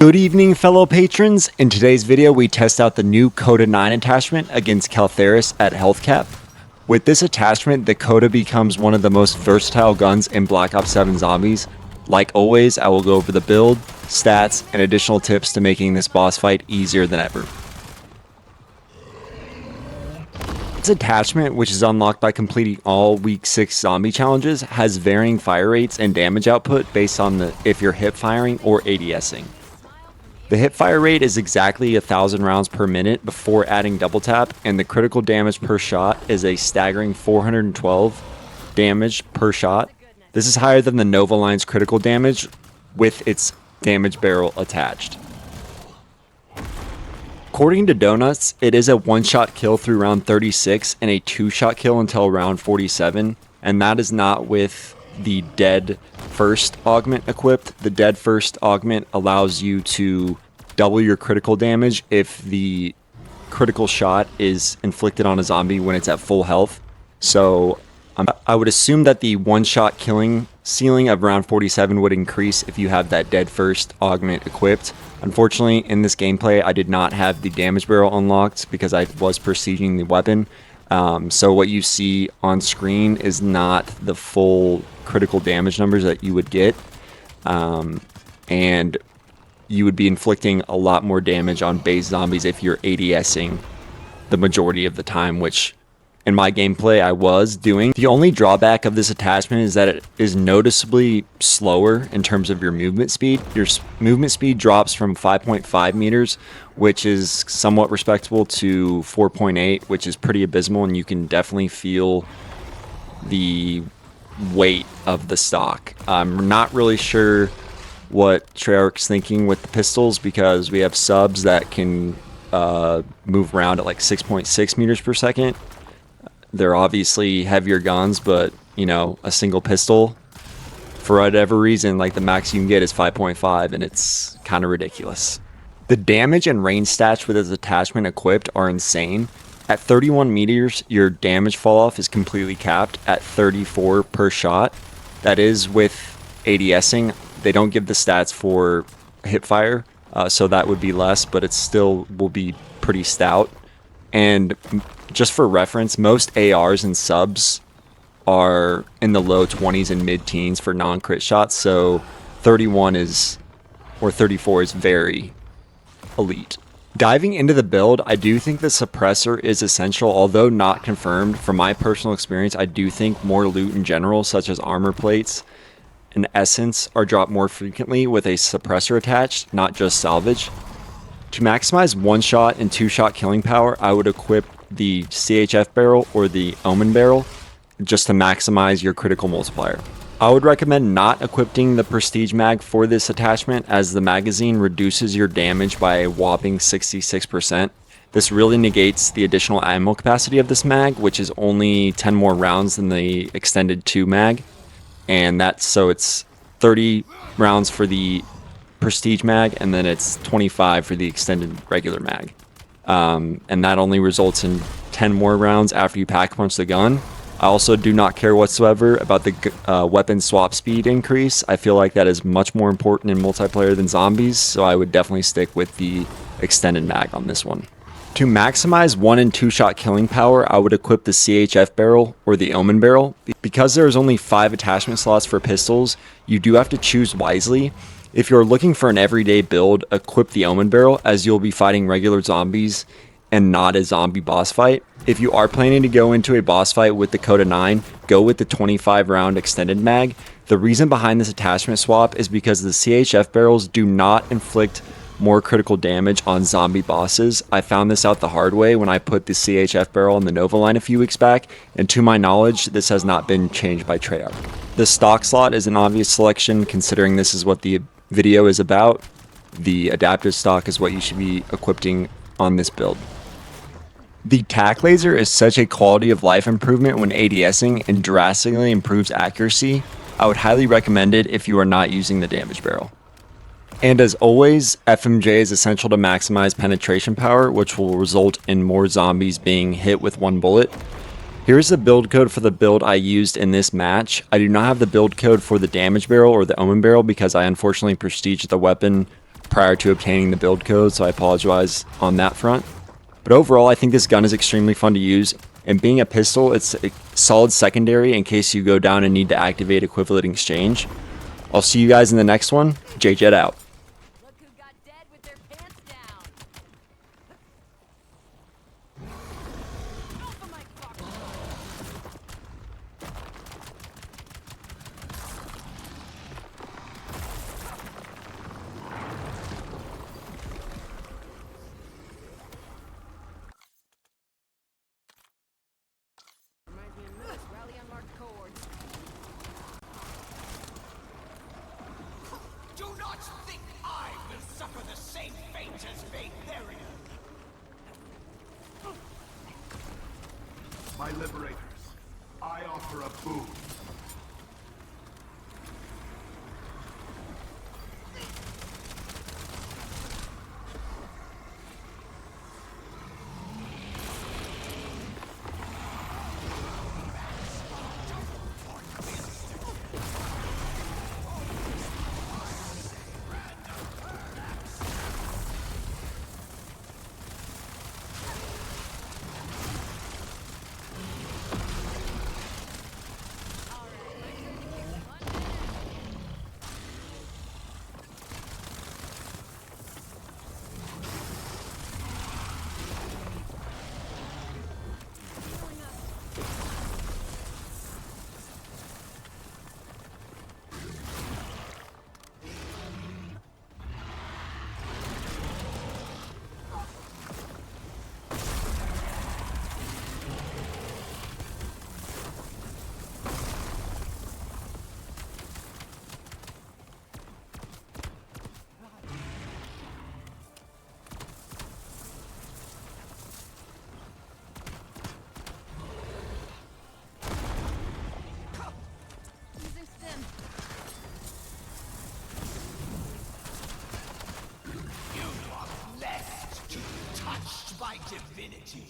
Good evening, fellow patrons. In today's video, we test out the new Coda 9 attachment against Caltheris at health cap. With this attachment, the Coda becomes one of the most versatile guns in Black Ops 7 Zombies. Like always, I will go over the build, stats, and additional tips to making this boss fight easier than ever. This attachment, which is unlocked by completing all Week 6 zombie challenges, has varying fire rates and damage output based on if you're hip firing or ADSing. The hip fire rate is exactly 1,000 rounds per minute before adding double tap, and the critical damage per shot is a staggering 412 damage per shot. This is higher than the Nova line's critical damage with its damage barrel attached. According to Donuts, it is a one-shot kill through round 36 and a two-shot kill until round 47, and that is not with the dead first augment equipped. The dead first augment allows you to double your critical damage if the critical shot is inflicted on a zombie when it's at full health. So I would assume that the one-shot killing ceiling of round 47 would increase if you have that dead first augment equipped. Unfortunately, in this gameplay, I did not have the damage barrel unlocked because I was prestiging the weapon. So what you see on screen is not the full critical damage numbers that you would get, and you would be inflicting a lot more damage on base zombies if you're ADSing the majority of the time, which in my gameplay I was doing. The only drawback of this attachment is that it is noticeably slower in terms of your movement speed. Your movement speed drops from 5.5 meters, which is somewhat respectable, to 4.8, which is pretty abysmal, and you can definitely feel the weight of the stock. I'm not really sure what Treyarch's thinking with the pistols, because we have subs that can move around at like 6.6 meters per second. They're obviously heavier guns, but you know, a single pistol, for whatever reason, like the max you can get is 5.5, and it's kind of ridiculous. The damage and range stats with this attachment equipped are insane. At 31 meters, your damage fall off is completely capped at 34 per shot. That is with ADSing. They don't give the stats for hip fire, so that would be less, but it still will be pretty stout. And just for reference, most ARs and subs are in the low 20s and mid-teens for non-crit shots, so 31 is, or 34 is very elite. Diving into the build, I do think the suppressor is essential, although not confirmed. From my personal experience, I do think more loot in general, such as armor plates and essence, are dropped more frequently with a suppressor attached, not just salvage. To maximize one-shot and two-shot killing power, I would equip the CHF barrel or the Omen barrel just to maximize your critical multiplier. I would recommend not equipping the Prestige mag for this attachment, as the magazine reduces your damage by a whopping 66%. This really negates the additional ammo capacity of this mag, which is only 10 more rounds than the extended 2 mag. And so it's 30 rounds for the Prestige mag, and then it's 25 for the extended regular mag. And that only results in 10 more rounds after you pack punch the gun. I also do not care whatsoever about the weapon swap speed increase. I feel like that is much more important in multiplayer than zombies, so I would definitely stick with the extended mag on this one. To maximize 1 and 2 shot killing power, I would equip the CHF barrel or the Omen barrel. Because there is only 5 attachment slots for pistols, you do have to choose wisely. If you're looking for an everyday build, equip the Omen barrel, as you'll be fighting regular zombies and not a zombie boss fight. If you are planning to go into a boss fight with the Coda 9, go with the 25 round extended mag. The reason behind this attachment swap is because the CHF barrels do not inflict more critical damage on zombie bosses. I found this out the hard way when I put the CHF barrel on the Nova line a few weeks back, and to my knowledge, this has not been changed by Treyarch. The stock slot is an obvious selection, considering this is what the video is about. The adaptive stock is what you should be equipping on this build. The tac laser is such a quality of life improvement when ADSing, and drastically improves accuracy. I would highly recommend it if you are not using the damage barrel. And as always, FMJ is essential to maximize penetration power, which will result in more zombies being hit with one bullet. Here's the build code for the build I used in this match. I do not have the build code for the damage barrel or the Omen barrel because I unfortunately prestiged the weapon prior to obtaining the build code, so I apologize on that front. But overall, I think this gun is extremely fun to use, and being a pistol, it's a solid secondary in case you go down and need to activate equivalent exchange. I'll see you guys in the next one. JJet out. Look who got dead with their pants down. Off of my fuck. Reminds me of Moose, rally unmarked cohorts. Do not think I will suffer the same fate as Vaporeon. My liberators, I offer a boon. Using stim. You are blessed to be touched by divinity.